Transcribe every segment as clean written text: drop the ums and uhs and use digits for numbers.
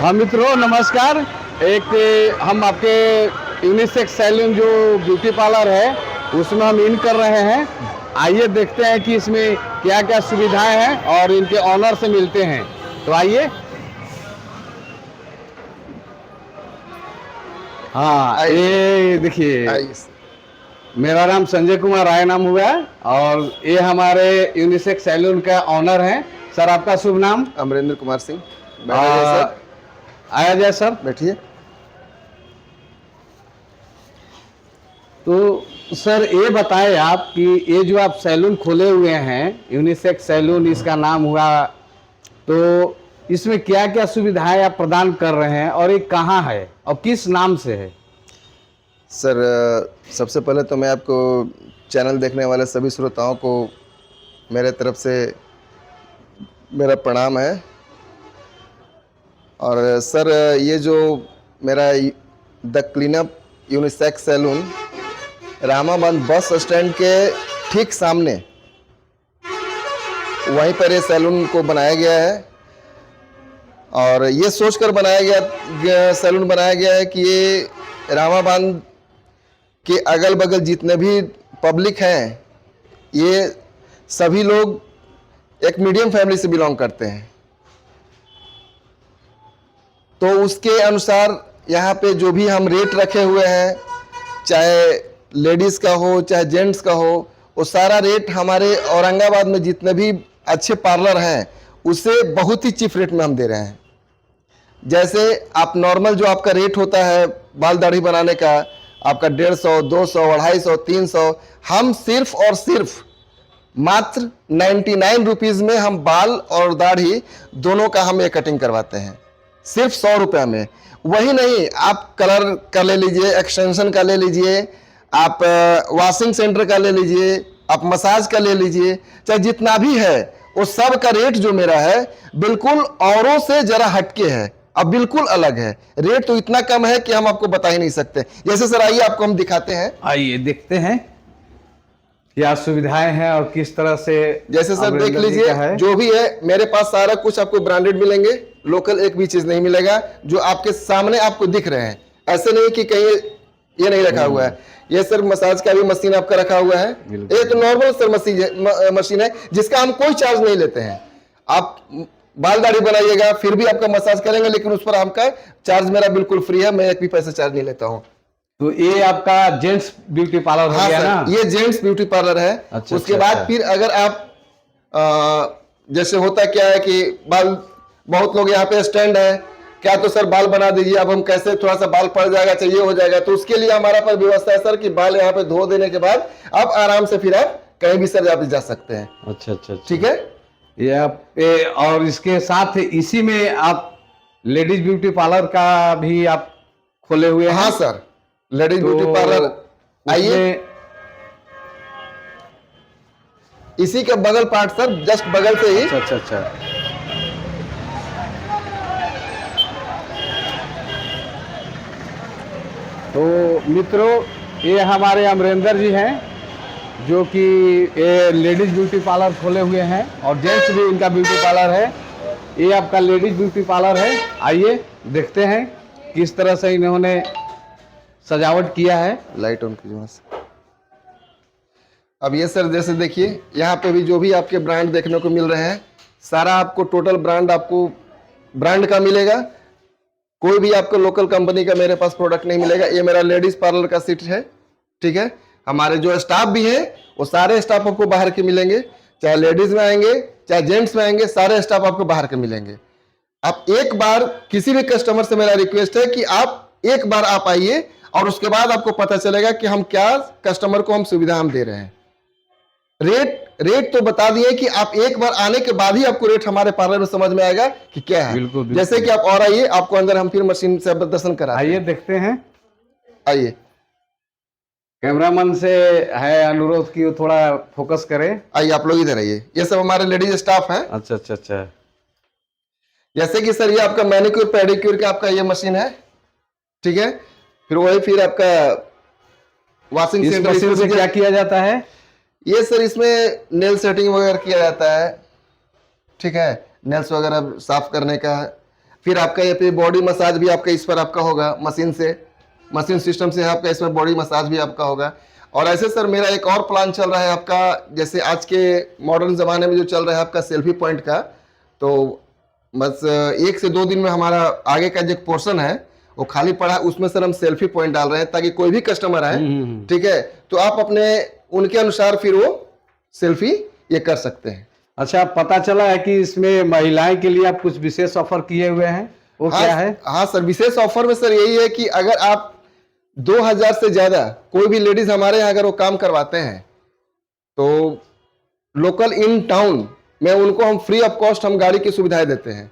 हाँ मित्रों नमस्कार। हम आपके यूनिसेक्स सैलून जो ब्यूटी पार्लर है उसमें हम इन कर रहे हैं। आइए देखते हैं कि इसमें क्या क्या सुविधाएं हैं और इनके ऑनर से मिलते हैं। तो आइए। हाँ ये देखिए, मेरा नाम संजय कुमार राय नाम हुआ है और ये हमारे यूनिसेक्स सैलून का ऑनर हैं। सर आपका शुभ नाम? अमरेंद्र कुमार सिंह। आया जाए सर, बैठिए। तो सर ये बताएं आप कि ये जो आप सैलून खोले हुए हैं यूनिसेक्स सैलून इसका नाम हुआ, तो इसमें क्या क्या सुविधाएं आप प्रदान कर रहे हैं और ये कहाँ है और किस नाम से है? सर सबसे पहले तो मैं आपको चैनल देखने वाले सभी श्रोताओं को मेरे तरफ से मेरा प्रणाम है। और सर ये जो मेरा the cleanup unisex salon Ramaband bus stand के ठीक सामने वहीं पर ये सैलून को बनाया गया है। और ये सोचकर सैलून बनाया गया है कि ये रामाबंद के अगल बगल जितने भी पब्लिक हैं ये सभी लोग एक मीडियम फैमिली से बिलोंग करते हैं, तो उसके अनुसार यहाँ पे जो भी हम रेट रखे हुए हैं, चाहे लेडीज़ का हो चाहे जेंट्स का हो, वो सारा रेट हमारे औरंगाबाद में जितने भी अच्छे पार्लर हैं उससे बहुत ही चीप रेट में हम दे रहे हैं। जैसे आप नॉर्मल जो आपका रेट होता है बाल दाढ़ी बनाने का, आपका 150, 200, 250, 300, हम सिर्फ और सिर्फ मात्र 99 रुपीज़ में हम बाल और दाढ़ी दोनों का हम ये कटिंग करवाते हैं, सिर्फ 100 रुपये में। वही नहीं, आप कलर का ले लीजिए, एक्सटेंशन का ले लीजिए, आप वॉशिंग सेंटर का ले लीजिए, आप मसाज का ले लीजिए, चाहे जितना भी है वो सब का रेट जो मेरा है बिल्कुल औरों से जरा हटके है, अब बिल्कुल अलग है। रेट तो इतना कम है कि हम आपको बता ही नहीं सकते। जैसे सर आइए आपको हम दिखाते हैं, आइए देखते हैं क्या सुविधाएं हैं और किस तरह से। जैसे सर देख लीजिए, जो भी है मेरे पास सारा कुछ आपको ब्रांडेड मिलेंगे, लोकल एक भी चीज नहीं मिलेगा। जो आपके सामने आपको दिख रहे हैं, ऐसे नहीं कि कहीं ये नहीं रखा हुआ है। ये सर मसाज का भी मशीन आपका रखा हुआ है। ये तो नॉर्मल सर मशीन है जिसका हम कोई चार्ज नहीं लेते हैं। आप बाल दाढ़ी बनाइएगा फिर भी आपका मसाज करेंगे, लेकिन उस पर आपका चार्ज मेरा बिल्कुल फ्री है, मैं एक भी पैसा चार्ज नहीं लेता हूँ। तो ये आपका जेंट्स ब्यूटी पार्लर हो गया ना? ये जेंट्स ब्यूटी पार्लर है। अच्छा, उसके बाद फिर अगर आप जैसे होता क्या है कि बाल, बहुत लोग यहाँ पे स्टैंड है, क्या तो सर बाल बना दीजिए, अब हम कैसे थोड़ा सा बाल पड़ जाएगा, चाहिए हो जाएगा, तो उसके लिए हमारा पास व्यवस्था है सर कि बाल यहाँ पे धो देने के बाद आप आराम से फिर आप कहीं भी सर आप जा सकते हैं। अच्छा, ठीक है। ये आप और इसके साथ इसी में आप लेडीज ब्यूटी पार्लर का भी आप खोले हुए हैं? हाँ सर, लेडीज ब्यूटी पार्लर आइए, इसी के बगल पार्ट सर, जस्ट बगल से ही। अच्छा। तो मित्रों ये हमारे अमरेंद्र जी हैं जो कि ये लेडीज ब्यूटी पार्लर खोले हुए हैं और जेंट्स भी इनका ब्यूटी पार्लर है। ये आपका लेडीज ब्यूटी पार्लर है। आइए देखते हैं किस तरह से इन्होंने सजावट किया है। लाइट ऑन कीजिए। अब ये सर जैसे देखिए, यहाँ पे भी जो भी आपके ब्रांड देखने को मिल रहे हैं, सारा आपको टोटल ब्रांड आपको ब्रांड का मिलेगा। कोई भी आपको लोकल कंपनी का मेरे पास प्रोडक्ट नहीं मिलेगा। ये मेरा लेडीज पार्लर का सीट है, ठीक है। हमारे जो स्टाफ भी है वो सारे स्टाफ आपको बाहर के मिलेंगे, चाहे लेडीज में आएंगे चाहे जेंट्स में आएंगे, सारे स्टाफ आपको बाहर के मिलेंगे। आप एक बार, किसी भी कस्टमर से मेरा रिक्वेस्ट है कि आप एक बार आप आइए और उसके बाद आपको पता चलेगा कि हम क्या कस्टमर को हम सुविधा हम दे रहे हैं। रेट तो बता दिए कि आप एक बार आने के बाद ही आपको रेट हमारे पार्लर में समझ में आएगा कि क्या है। बिल्कुल। जैसे कि आप और आइए, आपको अंदर हम फिर मशीन से दर्शन करा। आइए देखते हैं। आइए, कैमरामैन से है अनुरोध कि वो थोड़ा फोकस करे। आइए आप लोग इधर आइए। ये सब हमारे लेडीज स्टाफ हैं। अच्छा। जैसे कि सर ये आपका मैनिक्योर पेडिक्योर का आपका ये मशीन है, ठीक है। फिर वही फिर आपका वॉशिंग सेंटर। इस मशीन से क्या किया जाता है? ये सर इसमें नेल सेटिंग वगैरह किया जाता है, ठीक है। नेल्स वगैरह साफ करने का। फिर आपका ये पे बॉडी मसाज भी आपका इस पर आपका होगा, मशीन सिस्टम से आपका इसमें बॉडी मसाज भी आपका होगा। और ऐसे सर मेरा एक और प्लान चल रहा है आपका, जैसे आज के मॉडर्न ज़माने में जो चल रहा है आपका सेल्फी पॉइंट का, तो बस 1 से 2 दिन में हमारा आगे का जो पोर्शन है वो खाली पड़ा है, उसमें सर हम सेल्फी पॉइंट डाल रहे हैं ताकि कोई भी कस्टमर आए, ठीक है, तो आप अपने उनके अनुसार फिर वो सेल्फी ये कर सकते हैं। अच्छा, पता चला है कि इसमें महिलाएं के लिए आप कुछ विशेष ऑफर किए हुए हैं, वो क्या है? हाँ सर, विशेष ऑफर में सर यही है कि अगर आप 2000 से ज्यादा कोई भी लेडीज हमारे यहाँ अगर वो काम करवाते हैं तो लोकल इन टाउन में उनको हम फ्री ऑफ कॉस्ट हम गाड़ी की सुविधाएं देते हैं।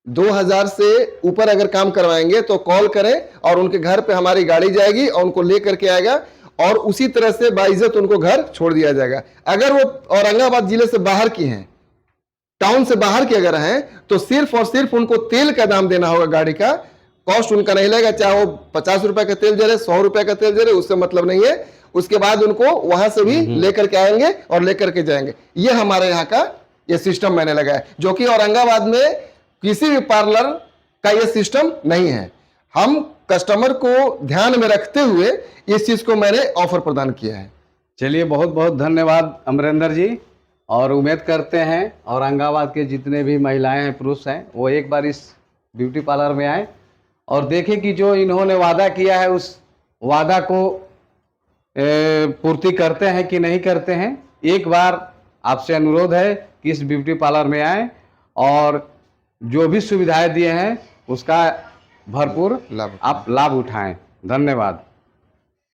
2000 से ऊपर अगर काम करवाएंगे तो कॉल करें और उनके घर पे हमारी गाड़ी जाएगी और उनको ले करके आएगा और उसी तरह से बाइज्जत उनको घर छोड़ दिया जाएगा। अगर वो औरंगाबाद जिले से बाहर की हैं, टाउन से बाहर की अगर हैं, तो सिर्फ और सिर्फ उनको तेल का दाम देना होगा, गाड़ी का कॉस्ट उनका नहीं लगेगा, चाहे वो 50 रुपए का तेल जले, 100 रुपए का तेल जले, उससे मतलब नहीं है। उसके बाद उनको वहां से भी लेकर के आएंगे और लेकर के जाएंगे। ये हमारे यहाँ का ये सिस्टम मैंने लगाया, जो कि औरंगाबाद में किसी भी पार्लर का ये सिस्टम नहीं है। हम कस्टमर को ध्यान में रखते हुए इस चीज को मैंने ऑफर प्रदान किया है। चलिए, बहुत बहुत धन्यवाद अमरेंद्र जी, और उम्मीद करते हैं औरंगाबाद के जितने भी महिलाएं हैं, पुरुष हैं, वो एक बार इस ब्यूटी पार्लर में आए और देखें कि जो इन्होंने वादा किया है उस वादा को पूर्ति करते हैं कि नहीं करते हैं। एक बार आपसे अनुरोध है कि इस ब्यूटी पार्लर में आएँ और जो भी सुविधाएं दिए हैं उसका भरपूर आप लाभ उठाएं। धन्यवाद।